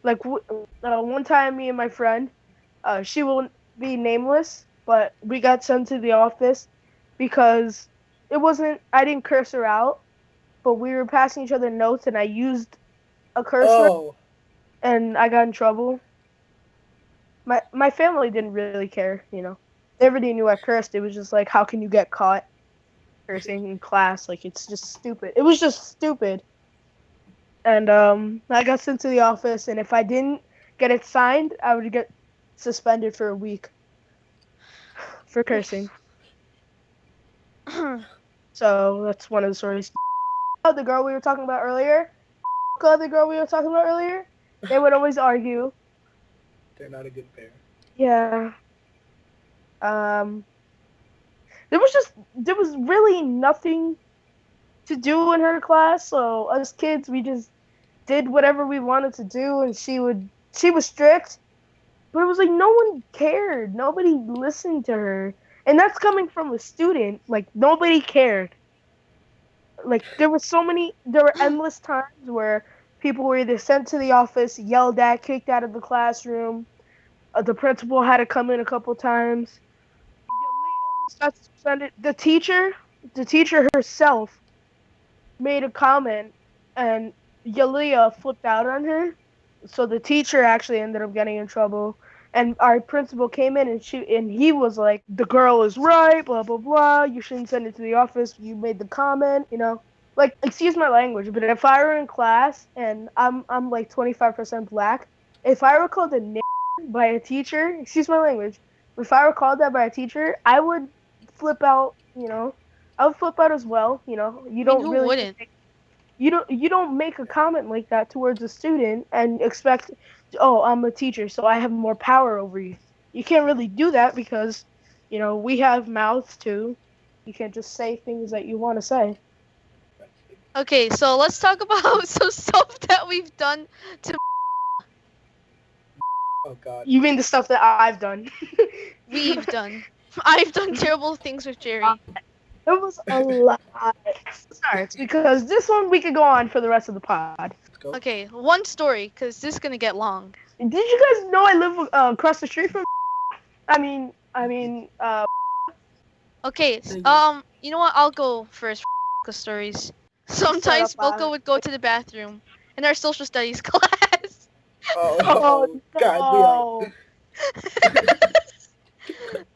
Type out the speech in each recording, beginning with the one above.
Like one time, me and my friend, she will be nameless, but we got sent to the office because it wasn't. I didn't curse her out, but we were passing each other notes, and I used a curse word, Oh. and I got in trouble. My family didn't really care. They already knew I cursed. It was just like, how can you get caught cursing in class? Like, it's just stupid. It was just stupid. And I got sent to the office, and if I didn't get it signed, I would get suspended for a week for cursing. So that's one of the stories. The girl we were talking about earlier, they would always argue. They're not a good pair. Yeah. There was really nothing to do in her class, so us kids, we just did whatever we wanted to do, and she was strict, but it was like no one cared. Nobody listened to her. And that's coming from a student. Like, nobody cared. Like, there were endless times where people were either sent to the office, yelled at, kicked out of the classroom. The principal had to come in a couple times. Got suspended. The teacher herself made a comment, and Yalia flipped out on her. So the teacher actually ended up getting in trouble. And our principal came in, and he was like, "The girl is right, blah blah blah. You shouldn't send it to the office. You made the comment. Like, excuse my language, but if I were in class and I'm like 25% black, if I were called a n by a teacher, excuse my language, if I were called that by a teacher, I would flip out. I would flip out as well. You don't who really wouldn't? you don't make a comment like that towards a student and expect, oh, I'm a teacher, so I have more power over you. You can't really do that because, we have mouths too. You can't just say things that you want to say. Okay, so let's talk about some stuff that we've done to. Oh God. You mean the stuff that I've done? We've done. I've done terrible things with Jerry. It was a lot. Sorry, because this one we could go on for the rest of the pod. Let's go. Okay, one story, because this is gonna get long. Did you guys know I live across the street from? Okay, you know what? I'll go first for stories. Sometimes Mocha would go to the bathroom in our social studies class. Oh, God, Leo.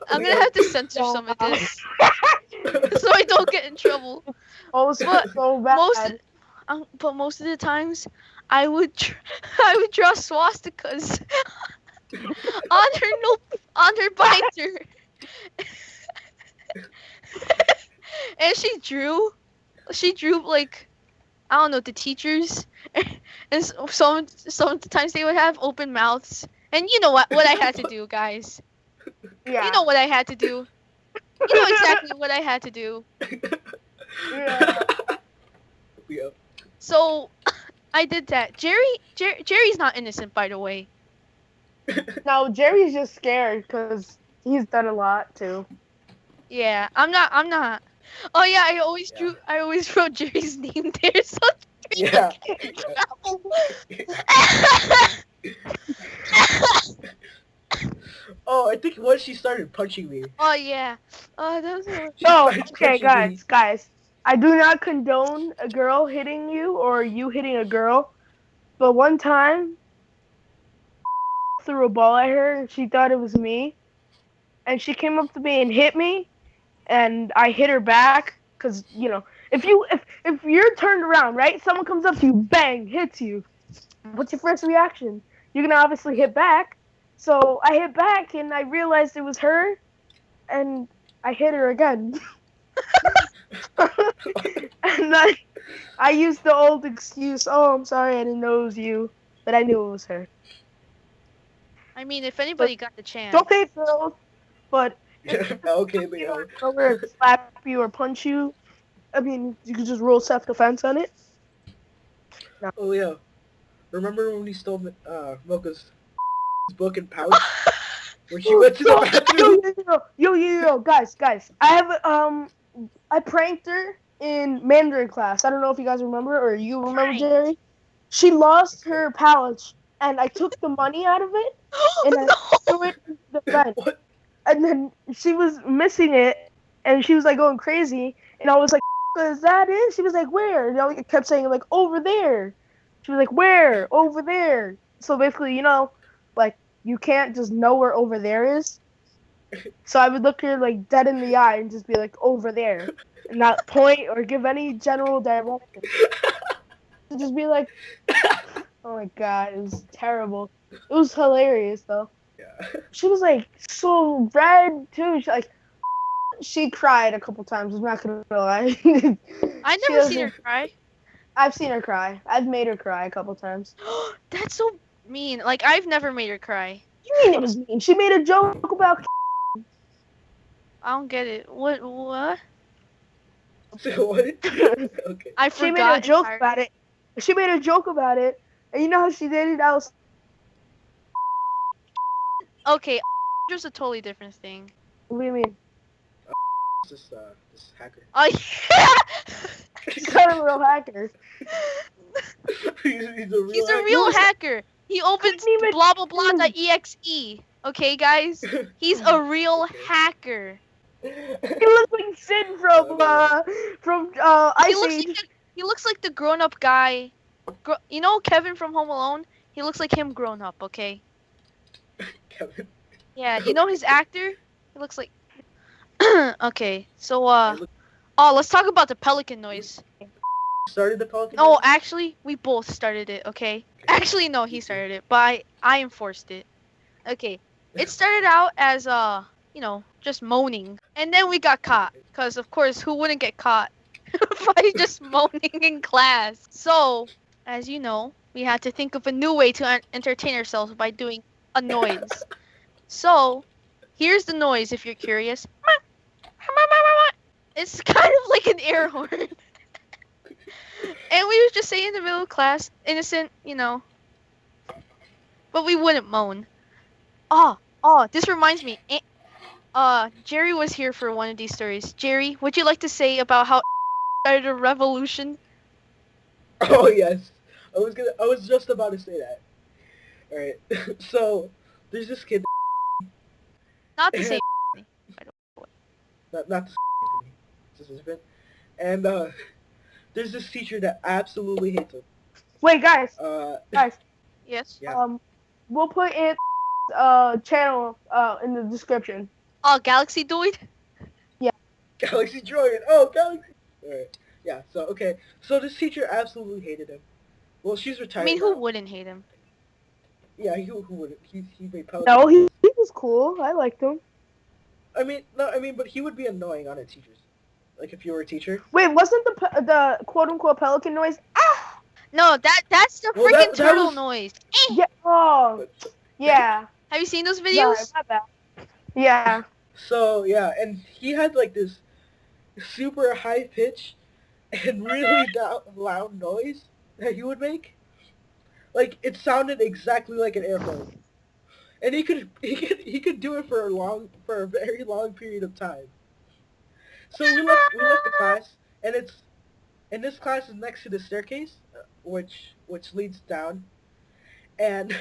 I'm gonna have to censor some of this so I don't get in trouble. Oh, so bad. But most of the times, I would draw swastikas on her binder, and she drew like, I don't know, the teachers, and sometimes they would have open mouths, and you know what I had to do, guys. Yeah. You know what I had to do. You know exactly what I had to do. Yeah. Yeah. So, I did that. Jerry's not innocent, by the way. No, Jerry's just scared because he's done a lot too. Yeah, I'm not. Oh yeah, I always wrote Jerry's name there, so Jerry Yeah. would get in trouble. Oh, I think once she started punching me. Oh yeah. Oh, that was a... She No, started okay, punching me. guys. I do not condone a girl hitting you or you hitting a girl, but one time, threw a ball at her and she thought it was me, and she came up to me and hit me, and I hit her back because if you're turned around, right, someone comes up to you, bang, hits you. What's your first reaction? You're gonna obviously hit back. So I hit back and I realized it was her, and I hit her again. And I used the old excuse, oh, I'm sorry, I didn't know it was you, but I knew it was her. I mean, if anybody got the chance. Don't hate girls, but Okay, Leo. over slap you or punch you, I mean, you could just roll self-defense on it. Oh, Leo. Remember when we stole Mocha's book and pouch? When she went to the bathroom? Yo, guys. I pranked her in Mandarin class. I don't know if you guys remember or you remember, Pranked. Jerry. She lost her pouch and I took the money out of it, and I threw it in the vent. What? And then she was missing it, and she was like going crazy, and I was like, "Is that it?" She was like, "Where?" And I kept saying like, "Over there." She was like, "Where?" "Over there." So basically, like you can't just know where over there is. So I would look her like dead in the eye and just be like, "Over there," and not point or give any general direction. Just be like, "Oh my god, it was terrible." It was hilarious though. Yeah. She was like so red too. She cried a couple times. I'm not gonna lie. I never seen her cry. I've seen her cry. I've made her cry a couple times. That's so mean. Like, I've never made her cry. You mean it was mean? She made a joke about. I don't get it. What? So what? Okay. I She made forgot a joke entirely. about it. She made a joke about it, and you know how she did it? I was. Okay, just a totally different thing. What do you mean? This hacker. Oh yeah. She's not a real hacker. He's He's a real hacker. He opens even- blah blah blah.exe. Okay, guys. He's a real hacker. He looks like Sid from Ice Age. He looks like the grown-up guy. You know Kevin from Home Alone? He looks like him grown up. Okay. Kevin. Yeah, you know his actor? He looks like. Okay, so let's talk about the pelican noise. Started the pelican. No, actually, we both started it. Okay. Actually, no, he started it, but I enforced it. Okay. It started out as just moaning, and then we got caught. Cause of course, who wouldn't get caught by just moaning in class? So, as you know, we had to think of a new way to entertain ourselves by doing a noise. So, here's the noise if you're curious. It's kind of like an air horn. And we would just say in the middle of class, innocent, but we wouldn't moan. Oh, this reminds me. Jerry was here for one of these stories. Jerry, would you like to say about how started a revolution? Oh yes, I was just about to say that. All right, so there's this kid. Not the same. Not the just different. And there's this teacher that absolutely hates him. Wait, guys. Guys. Yes. Yeah. We'll put it channel in the description. Oh, Galaxy Droid? Galaxy Droid. Oh, Galaxy. Alright. Yeah, so, okay. So this teacher absolutely hated him. Well, she's retired I mean, who now. wouldn't hate him? Yeah, who wouldn't? He made Pelican. No, he was cool. I liked him. But he would be annoying on a teacher's. Like, if you were a teacher. Wait, wasn't the quote-unquote pelican noise? Ah! No, that's the Well, freaking that turtle was- noise. Yeah. Oh, yeah. Have you seen those Sorry, videos? my bad. Yeah. So, yeah, and he had, like, this super high pitch and really loud noise that he would make. Like, it sounded exactly like an air horn. And he could do it for a very long period of time. So we left the class, and this class is next to the staircase, which leads down, and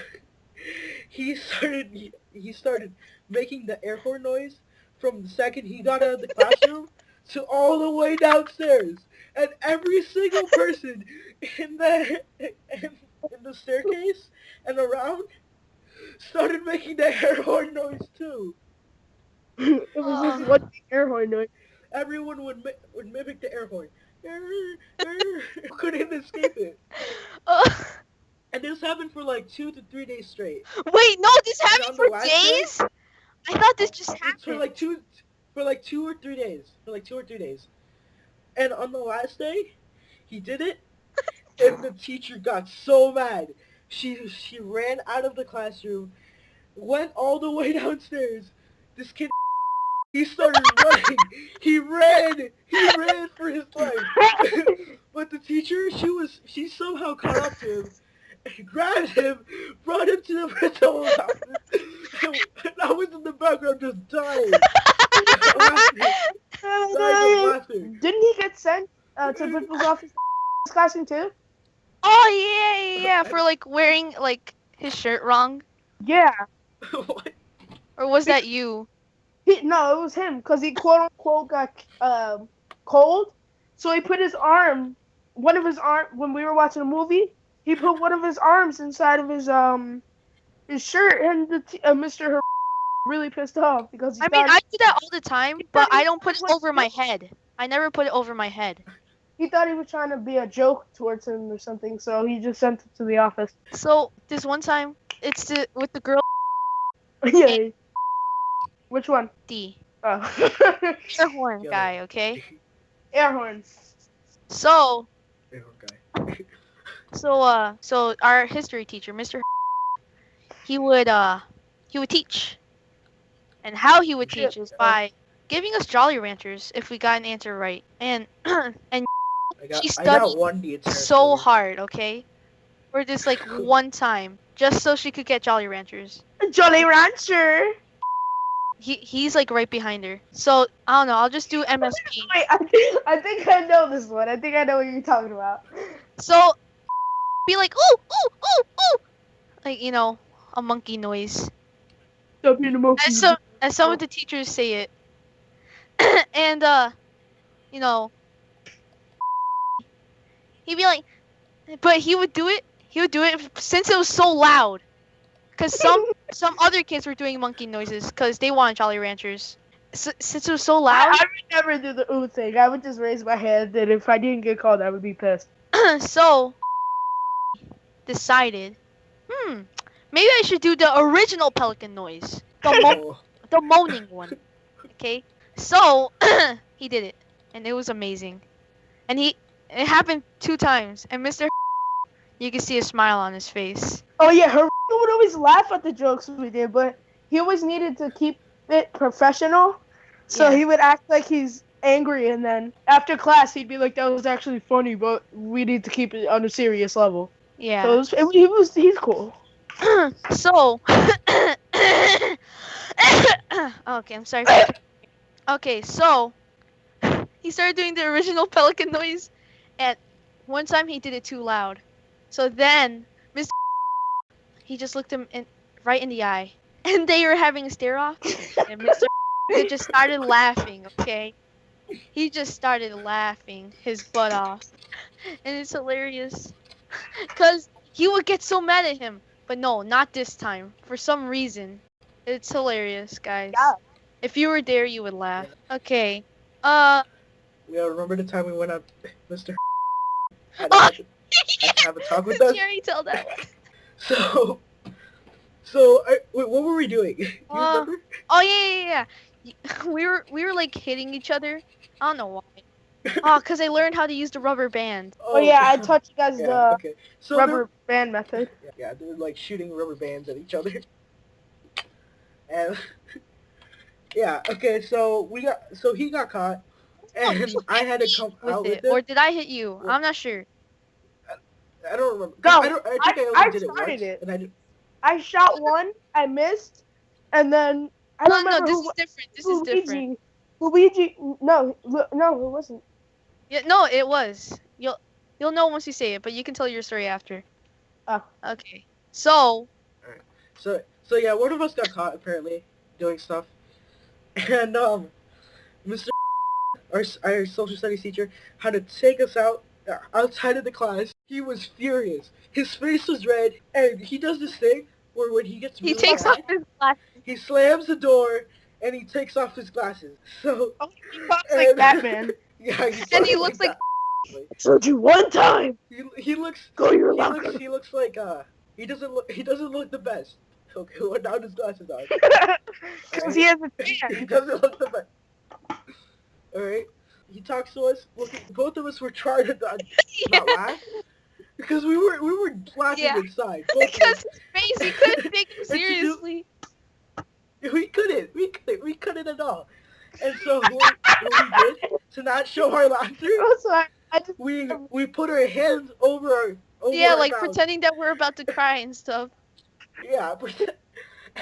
he started making the air horn noise from the second he got out of the classroom to all the way downstairs, and every single person in the staircase and around started making the air horn noise too. It was just one air horn noise. Everyone would mimic the air horn. Couldn't escape it. And this happened for like 2 to 3 days straight. Wait, no, this happened on the for last days? I thought this just It's happened. for like 2 or 3 days. And on the last day, he did it, and the teacher got so mad. She ran out of the classroom, went all the way downstairs. This kid, he started running. He ran for his life. But the teacher, she somehow caught up to him, and grabbed him, brought him to the principal's office, and I was in the background just dying. Laughing. Didn't he get sent to the principal's office classroom too? Oh, yeah, for like wearing like his shirt wrong? Yeah. What? Or was that you? No, it was him because he quote unquote got cold, so he put one of his arm when we were watching a movie. He put one of his arms inside of his shirt, and Mr. really pissed off because I mean, I do that all the time, but I don't put it over my head. I never put it over my head. he thought he was trying to be a joke towards him or something, so he just sent it to the office. So this one time, with the girl Yeah. Which one? D. Oh. Air horn guy, okay? Air horn. So Okay. so our history teacher, Mr. he would teach. And how he would teach is by giving us Jolly Ranchers if we got an answer right. And she I got studied one the entire so story. hard, okay? For this like one time, just so she could get Jolly Ranchers. Jolly Rancher. He's like right behind her. So I don't know. I'll just do MSP. Wait, I think I know this one. I think I know what you're talking about. So be like ooh ooh ooh ooh, like a monkey noise. Stop being a monkey. As some of the teachers say it, and he'd be like, but he would do it. He would do it since it was so loud. Cause some other kids were doing monkey noises because they wanted Jolly Ranchers. Since it was so loud. I would never do the ooh thing. I would just raise my hand, and if I didn't get called, I would be pissed. So decided, maybe I should do the original pelican noise, the moaning one. Okay, so he did it, and it was amazing. And it happened 2 times, and Mr. you could see a smile on his face. Oh yeah, her would always laugh at the jokes we did, but he always needed to keep it professional. So Yeah. he would act like he's angry, and then after class he'd be like, "That was actually funny, but we need to keep it on a serious level." Yeah. So he's cool. So okay, I'm sorry. Okay, so he started doing the original pelican noise, and one time he did it too loud. So then Mr. he just looked him right in the eye, and they were having a stare off, and Mr. he just started laughing. Okay, he just started laughing his butt off, and it's hilarious, cause he would get so mad at him, but no, not this time. For some reason, it's hilarious, guys. Yeah. If you were there, you would laugh. Okay. Yeah, remember the time we went up, Mr. had to have a talk with us? Jerry, tell that one. Wait, what were we doing? You remember? Oh yeah. We were like hitting each other. I don't know why. Oh, cause I learned how to use the rubber band. Oh yeah, I taught you guys yeah, the okay. So rubber band method. Yeah, they were like shooting rubber bands at each other. And yeah, okay, so he got caught, and I had to come out with it. Or did I hit you? I'm not sure. I don't remember. No, I think I only did it started once, it. and I did. I shot one, I missed, and then I don't No, remember this who. is different. This is different. Luigi, no, it wasn't. Yeah, no, it was. You'll know once you say it, but you can tell your story after. Oh. Okay. So. So yeah, one of us got caught apparently doing stuff, and Mr. our social studies teacher had to take us outside of the class. He was furious. His face was red, and he does this thing where when he gets really He takes mad, off his glasses. he slams the door and he takes off his glasses. So He talks like Batman. yeah, And he looks like. I told you one time. he looks Go to your locker. he looks like he doesn't look the best. Okay, without his glasses on. Because he has a He tan. doesn't look the best. Alright. He talks to us. Both of us were trying to not laugh. Because we were laughing Yeah. inside. Both of Because us. his face, he couldn't take him seriously. We couldn't at all. And so what we did to not show our laughter, I'm sorry. we put our hands over Yeah, our like mouths. pretending that we're about to cry and stuff. Yeah,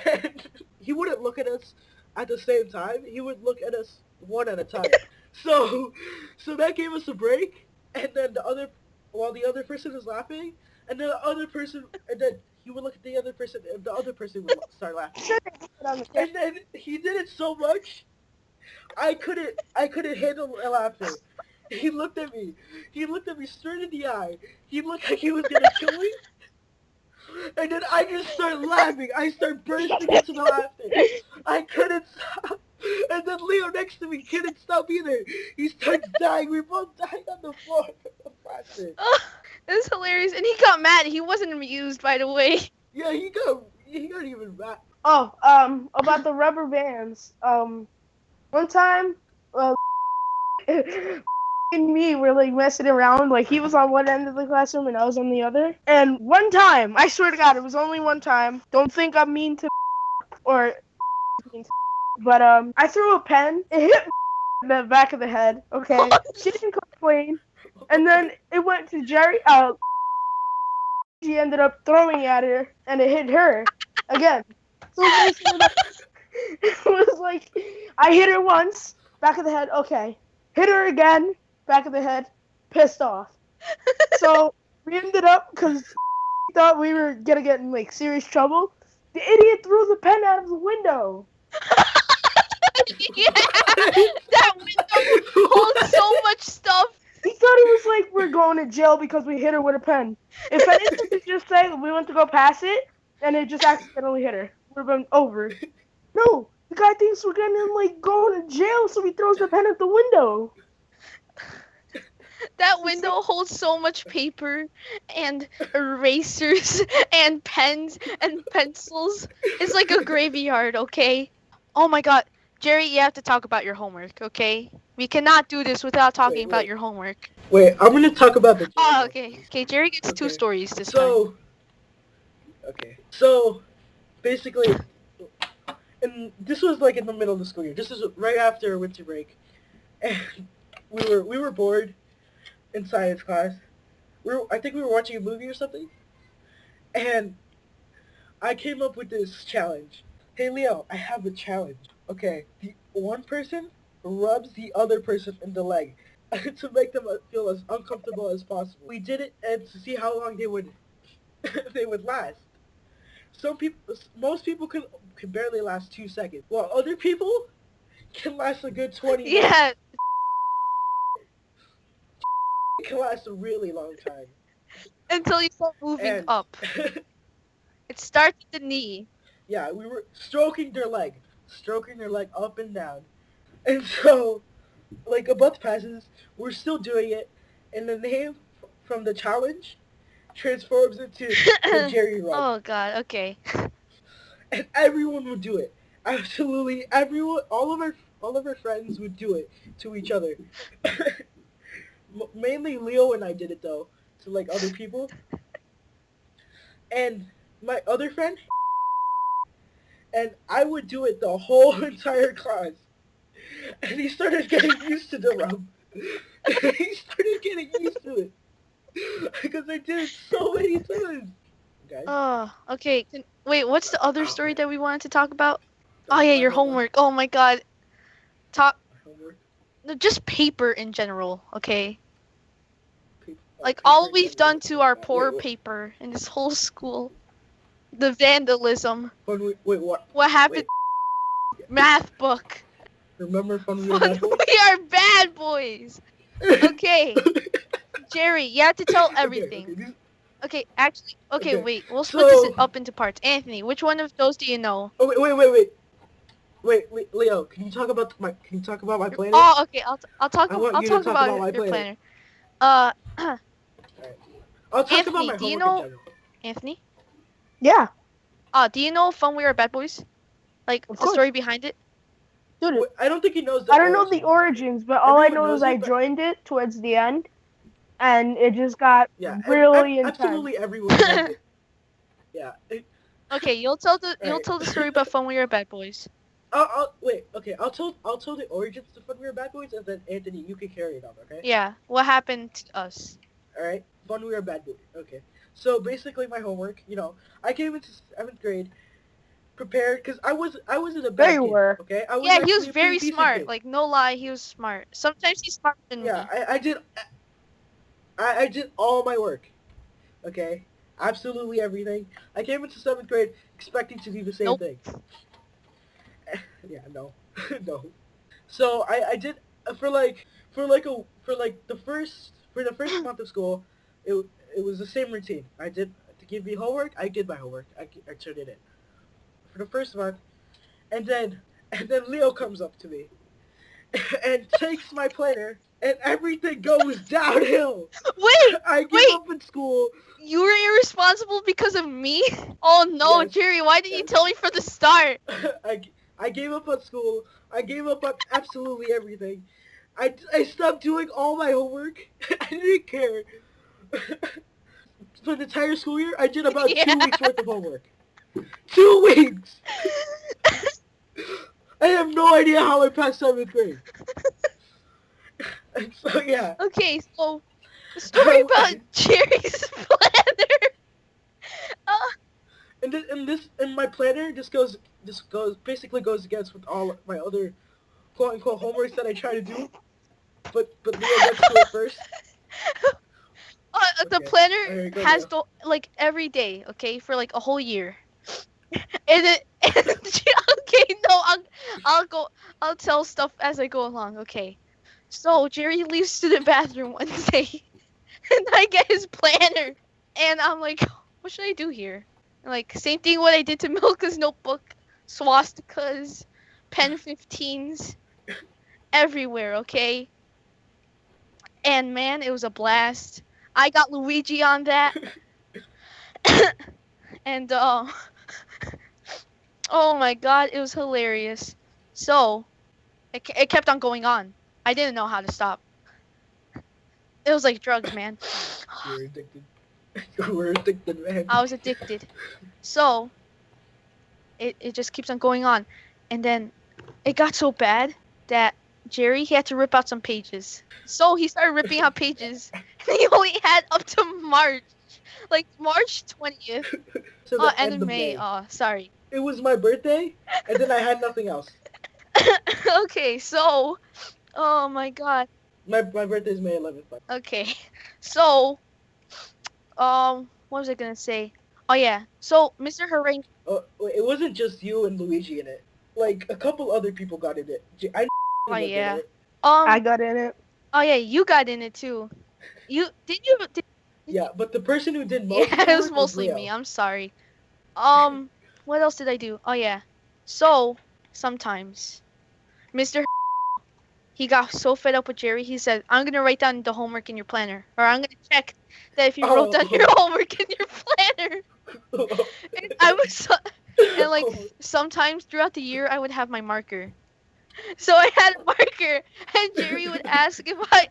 and he wouldn't look at us at the same time. He would look at us one at a time. So that gave us a break, and then the other person was laughing, and then the other person, and then he would look at the other person, and the other person would start laughing. Sure, they put it on the camera. And then he did it so much, I couldn't handle laughter. He looked at me. He looked at me straight in the eye. He looked like he was gonna kill me. And then I just started laughing. I started bursting into the laughter. I couldn't stop. And then Leo next to me couldn't stop either. He starts dying. We both died on the floor of laughter. Oh, it's hilarious. And he got mad. He wasn't amused, by the way. Yeah, he got even mad. Oh, about the rubber bands. One time, and me were like messing around. Like he was on one end of the classroom and I was on the other. And one time, I swear to God, it was only one time. Don't think I'm mean to or mean to, but I threw a pen. It hit in the back of the head. Okay, she didn't complain. And then it went to Jerry. She ended up throwing at her, and it hit her again. So it was like I hit her once, back of the head. Okay, hit her again, back of the head, pissed off. So we ended up, because thought we were gonna get in like serious trouble. The idiot threw the pen out of the window. Yeah, that window holds so much stuff. He thought it was like we're going to jail because we hit her with a pen. If anything could just say that we went to go pass it, and it just accidentally hit her, would have been over. No, the guy thinks we're gonna like go to jail, so he throws the pen at the window. That window holds so much paper and erasers and pens and pencils. It's like a graveyard, okay? Oh my god. Jerry, you have to talk about your homework, okay? We cannot do this without talking about your homework. Wait, I'm gonna talk about the. Oh, okay. Okay, Jerry gets two stories this time. So, basically, and this was like in the middle of the school year. This is right after winter break, and we were bored in science class. I think we were watching a movie or something, and I came up with this challenge. Hey Leo, I have a challenge. Okay, the one person rubs the other person in the leg to make them feel as uncomfortable as possible. We did it and to see how long they would last. Most people can barely last 2 seconds, while other people can last a good 20 minutes. Yeah. It can last a really long time. Until you start moving And- up. It starts at the knee. Yeah, we were stroking their leg up and down. And so, like a month passes, we're still doing it, and the name from the challenge transforms into the Jerry Rub. Oh god, okay. And everyone would do it. Absolutely everyone, all of our friends would do it to each other. Mainly Leo and I did it though, to like other people. And my other friend, and I would do it the whole entire class. And he started getting used to the rub. He started getting used to it. Because I did it so many times. Okay. Oh, okay. Wait, what's the other story that we wanted to talk about? Oh yeah, your homework. Oh my god. Homework. No, just paper in general, okay? Paper, Like paper all in we've general. done to our poor Wait, paper in this whole school. The vandalism. Wait, what? What happened? Math book. Remember when we were When bad boys? we are bad boys. Okay. Jerry, you have to tell everything. Okay, actually, okay, Okay, wait. We'll split this so- up into parts. Anthony, which one of those do you know? Oh wait, Leo, can you talk about my planet? Oh, okay. I'll talk. I want I'll you to talk talk about about my your planet. planner. I'll talk about Anthony, my do you homework know- in general. Anthony. Yeah, Do you know Fun We Are Bad Boys? Like Of the course. story behind it? dude. Wait, I don't think he knows. I don't know the origins, but all I Everyone know knows is I it, but- joined it towards the end, and it just got Yeah, really intense. absolutely everyone knows it. Yeah. Okay, you'll tell the Alright. story about Fun We Are Bad Boys. Wait. Okay, I'll tell the origins of Fun We Are Bad Boys, and then Anthony, you can carry it on. Okay. Yeah, what happened to us? All right. Fun We Are Bad Boys. Okay. So basically, my homework. I came into 7th grade prepared because I was in a bad There you kid, were. Okay. I was Yeah, he actually was a very pretty decent smart. kid. Like no lie, he was smart. Sometimes he's smarter than Yeah, me. I did all my work. Okay. absolutely everything. I came into 7th grade expecting to do the same Nope. thing. Yeah, no, no. So I did for the first month of school, it was the same routine. I did to give me homework. I did my homework. I turned it in for the first month, and then Leo comes up to me and takes my planner, and everything goes downhill. Wait, I give wait. up in school. You were irresponsible because of me? Oh no, Yes, Jerry, why didn't you yes. tell me from the start? I gave up on school. I gave up on absolutely everything. I stopped doing all my homework. I didn't care. For the entire school year, I did about Yeah. 2 weeks worth of homework. 2 weeks! I have no idea how I passed 7th grade. And so, yeah. Okay, so the story about Jerry's planner. And my planner basically goes against with all my other quote unquote homeworks that I try to do. But Leo gets to it first. The Okay. planner Alright, go, has Leo. like every day, okay, for like a whole year. And okay, no, I'll tell stuff as I go along, okay. So Jerry leaves to the bathroom one day, and I get his planner, and I'm like, what should I do here? And like, same thing what I did to Milka's notebook, swastikas, pen 15s, everywhere, okay? And man, it was a blast. I got Luigi on that. And oh my god, it was hilarious. So, it kept on going on. I didn't know how to stop. It was like drugs, man. You were addicted. You were addicted, man. I was addicted. So, it just keeps on going on. And then, it got so bad that Jerry, he had to rip out some pages. So, he started ripping out pages. And he only had up to March. Like, March 20th. To the End of May. Sorry. It was my birthday, and then I had nothing else. Okay, so, oh my god. My birthday is May 11th. Okay, so, what was I gonna say? Oh yeah, so Mr. Harangue. Oh, it wasn't just you and Luigi in it. Like, a couple other people got in it. I Oh yeah. in it. I got in it. Oh yeah, you got in it too. Did Yeah, but the person who did most of yeah, the it was work mostly Leo. me. I'm sorry. What else did I do? Oh yeah, so sometimes Mr. He got so fed up with Jerry, he said, I'm gonna write down the homework in your planner. Or I'm gonna check that if you wrote down your homework in your planner. And I was and like sometimes throughout the year I would have my marker. So I had a marker and Jerry would ask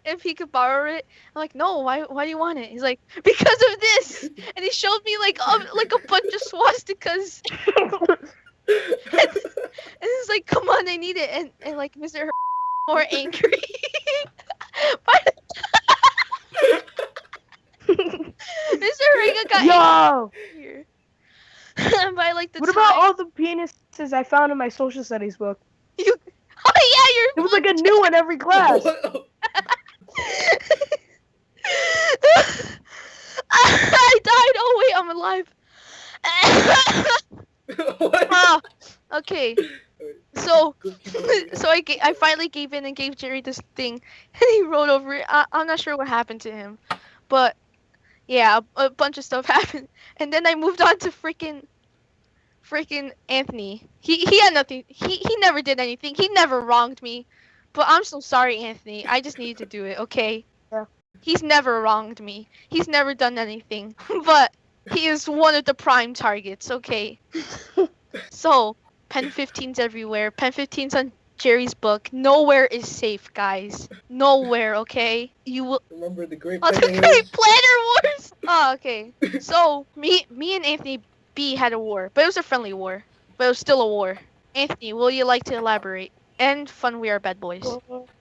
if he could borrow it. I'm like, no, why do you want it? He's like, because of this. And he showed me like a bunch of swastikas. And it's like, come on, I need it. And like Mr. more angry. Mr. Ringa got Yo! angry. By like the What time. about all the penises I found in my social studies book? Oh yeah, There was like a new one every class. I died. Oh wait, I'm alive. What? Okay. So I finally gave in and gave Jerry this thing, and he wrote over it. I'm not sure what happened to him, but yeah, a bunch of stuff happened, and then I moved on to freaking Anthony. He had nothing. He never did anything. He never wronged me, but I'm so sorry, Anthony. I just needed to do it. Okay. Yeah. He's never wronged me. He's never done anything, but he is one of the prime targets. Okay. So. Pen 15s everywhere. Pen 15s on Jerry's book. Nowhere is safe, guys. Nowhere, okay? You will. Remember the great Oh, the planner Great wars? Planner Wars! Oh, okay. So, me and Anthony B had a war. But it was a friendly war. But it was still a war. Anthony, will you like to elaborate? And fun, we are bad boys.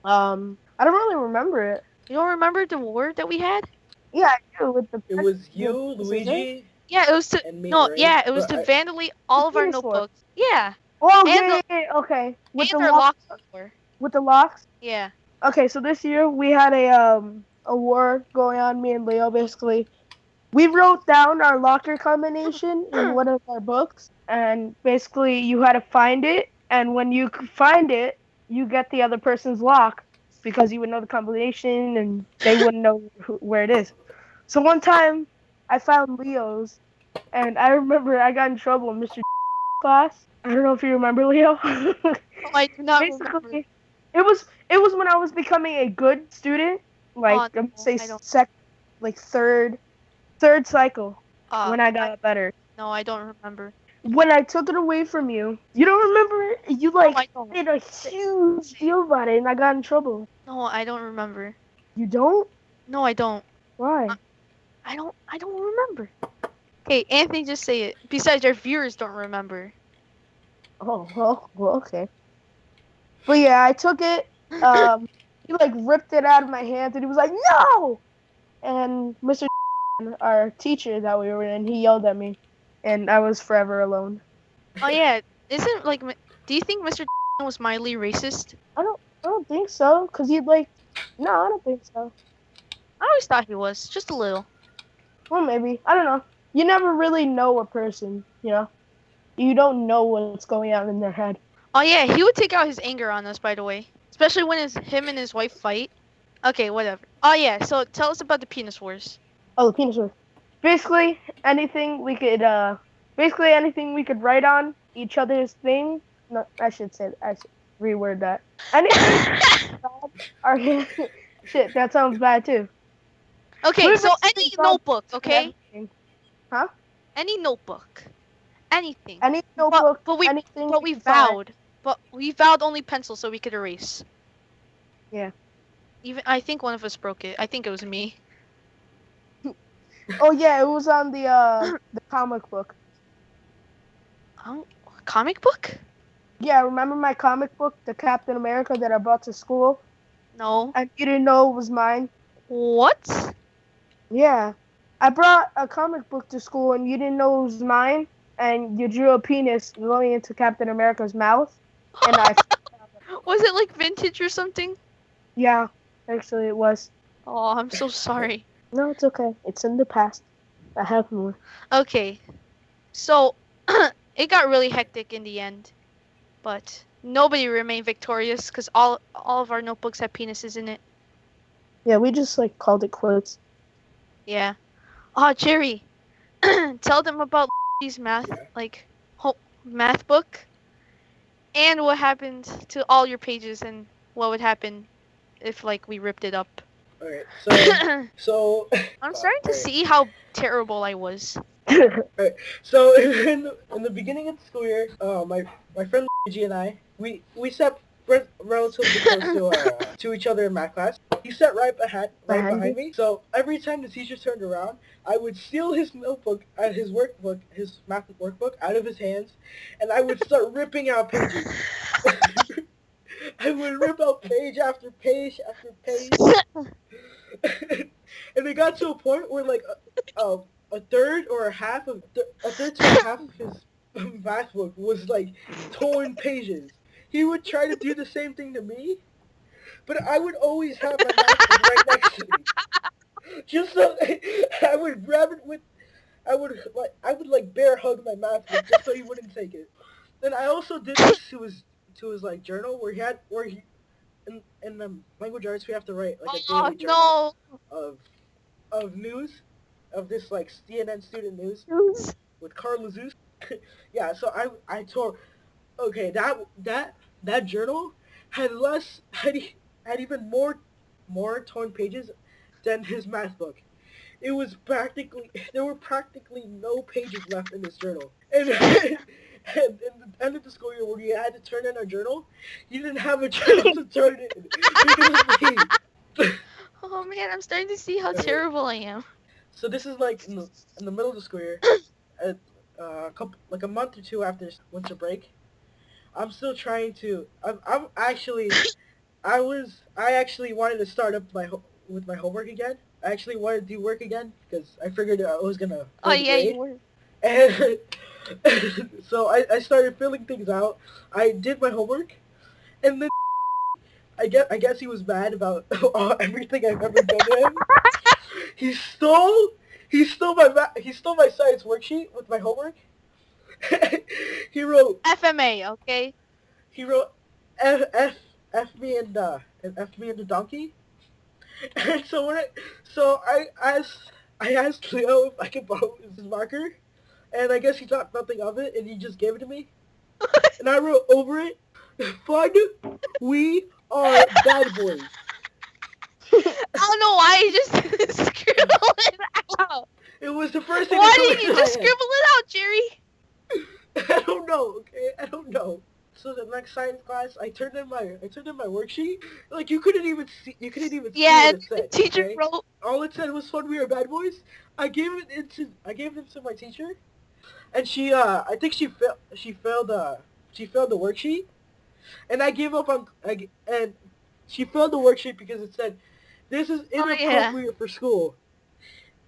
I don't really remember it. You don't remember the war that we had? Yeah, I do. With the It was you, Was it Luigi, Yeah, it was to. and me, No, right? yeah, it was But to vandalate all of our penis war. notebooks. Yeah. Oh, And yeah, okay. With and the our locks. lock war. With the locks. Yeah. Okay, so this year we had a war going on. Me and Leo basically We wrote down our locker combination in one of our books, and basically you had to find it, and when you find it, you get the other person's lock because you would know the combination and they wouldn't know where it is. So one time I found Leo's, and I remember I got in trouble in Mr. class. I don't know if you remember, Leo. Oh, I do not remember. Basically, it was when I was becoming a good student, like Oh, I'm gonna no, say I don't. third cycle when I I, got better. no, I don't remember. When I took it away from you, you don't remember? You No, I don't. made a huge deal about it, and I got in trouble. No, I don't remember. You don't? No, I don't. Why? I don't remember. Okay, Anthony, just say it. Besides, our viewers don't remember. Oh, well, okay. But yeah, I took it. He ripped it out of my hands, and he was like, "No!" And Mr. our teacher that we were in, he yelled at me, and I was forever alone. Oh yeah, isn't do you think Mr. was mildly racist? I don't think so, cause no, I don't think so. I always thought he was, just a little. Well, maybe, I don't know. You never really know a person, you know. You don't know what's going on in their head. Oh yeah, he would take out his anger on us, by the way. Especially when him and his wife fight. Okay, whatever. Oh yeah, so tell us about the penis wars. Oh, the penis word. Basically anything we could write on each other's thing. No, I should reword that. Anything our shit, that sounds bad too. Okay, We're so any basically notebook, okay? everything. Huh? Any notebook. Anything. Any notebook, but we anything. But we you find. vowed. But we vowed only pencil so we could erase. Yeah. Even I think one of us broke it. I think it was me. Oh yeah, it was on the comic book. Oh, comic book? Yeah, remember my comic book, the Captain America that I brought to school? No. And you didn't know it was mine? What? Yeah. I brought a comic book to school and you didn't know it was mine, and you drew a penis going into Captain America's mouth, and I... Was it like vintage or something? Yeah, actually it was. Oh, I'm so sorry. No, it's okay. It's in the past. I have more. Okay. So, it got really hectic in the end. But nobody remained victorious because all of our notebooks had penises in it. Yeah, we just called it quits. Yeah. Oh, Jerry. Tell them about these math math book and what happened to all your pages and what would happen if we ripped it up. Alright, so I'm starting to see how terrible I was. Alright, so in the beginning of the school year, my friend Luigi and I, we sat relatively close to each other in math class. He sat right behind me. So every time the teacher turned around, I would steal his notebook, his workbook, his math workbook out of his hands, and I would start ripping out pages. I would rip out page after page after page. And it got to a point where a third to a half of his math book was torn pages. He would try to do the same thing to me, but I would always have my math book right next to me. Just so I would grab it I would bear hug my math book just so he wouldn't take it. Then I also did this to his journal where he in language arts we have to write a daily journal of news, of this CNN student news with Carl Zeus. Yeah, so I tore. Okay, that journal had even more torn pages than his math book. There were practically no pages left in this journal. And at the end of the school year, where you had to turn in a journal, you didn't have a journal to turn it in. Oh man, I'm starting to see how terrible I am. So this is in the middle of the school year, a month or two after winter break. I'm still trying to. I actually wanted to start up with my homework again. I actually wanted to do work again because I figured I was gonna. Oh yeah, you were. And so I started filling things out. I did my homework, and then I guess he was mad about everything I've ever done to him. He stole He stole my science worksheet with my homework. He wrote FMA, okay? F me and F me and the donkey. And so I asked Leo if I could borrow his marker, and I guess he thought nothing of it, and he just gave it to me. And I wrote over it, "Fun, we are bad boys." I don't know why you just scribbled it out. It was the first thing. Why that didn't came you to just my head. scribble it out, Jerry? I don't know. Okay, I don't know. So the next science class, I turned in my worksheet. Like you couldn't even see Yeah, what and it said. the teacher okay? wrote. All it said was "Fun, we are bad boys." I gave it to my teacher, and she I think she failed the worksheet, and I gave up on and she failed the worksheet because it said this is inappropriate for school,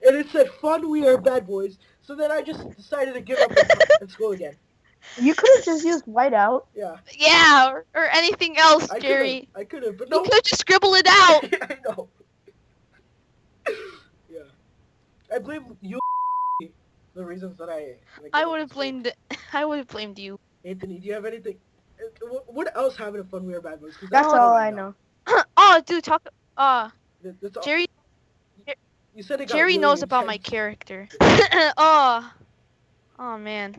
and it said "Fun, we are bad boys." So then I just decided to give up in school again. You could have just used whiteout. Yeah. Yeah, or anything else, I Jerry. could have, but You no. could just scribble it out. I know. Yeah. I blame you. The reasons that I would have blamed. I would have blamed you. Anthony, do you have anything? What else happened in Fun We Are Bad Boys? 'Cause That's all I know. Oh, dude, talk. That's all. Jerry. You said it got Jerry really knows about my intense. character. Oh man.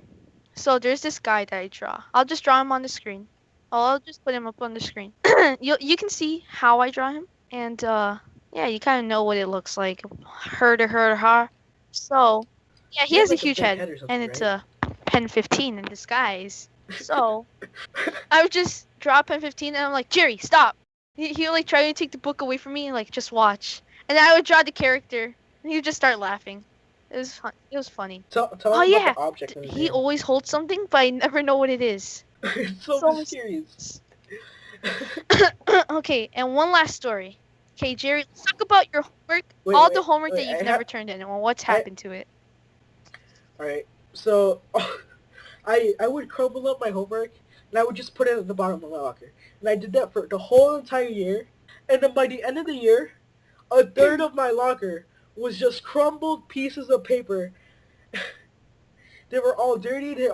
So there's this guy that I draw. I'll just draw him on the screen. I'll just put him up on the screen. You can see how I draw him, and yeah, you kind of know what it looks like. Her. So yeah, he has a like huge big head, or something, and it's right? a pen 15 in disguise. So I would just draw pen 15, and I'm like, Jerry, stop. He would like try to take the book away from me, and like just watch. And then I would draw the character, and he would just start laughing. It was fun. It was funny. Tell Oh me yeah, about the object in his he hand. always holds something, but I never know what it is. It's so so mysterious. Okay, and one last story. Okay, Jerry, let's talk about your homework. Wait, the homework wait, that you've I never have- turned in, and what's happened to it. Alright, so I would crumble up my homework and I would just put it at the bottom of my locker. And I did that for the whole entire year. And then by the end of the year, a third of my locker was just crumbled pieces of paper. They were all dirty.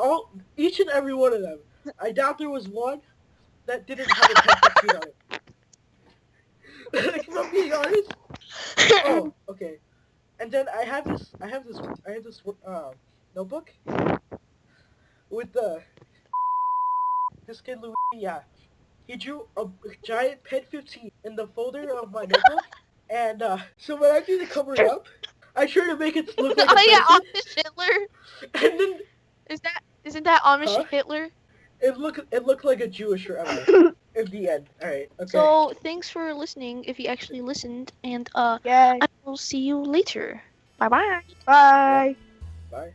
Each and every one of them. I doubt there was one that didn't have a pen on it. Like, if I'm being honest. Oh, okay. And then I have this notebook with this kid Louis. Yeah, he drew a giant pen 15 in the folder of my notebook, and so when I do the cover it up, I try to make it look like a Oh yeah, person, Amish Hitler. and then Isn't that Amish Huh? Hitler? it looked like a Jewish rabbi at the end. All right, okay. So thanks for listening. If you actually listened, and Yay. I will see you later. Bye bye. Bye. Bye.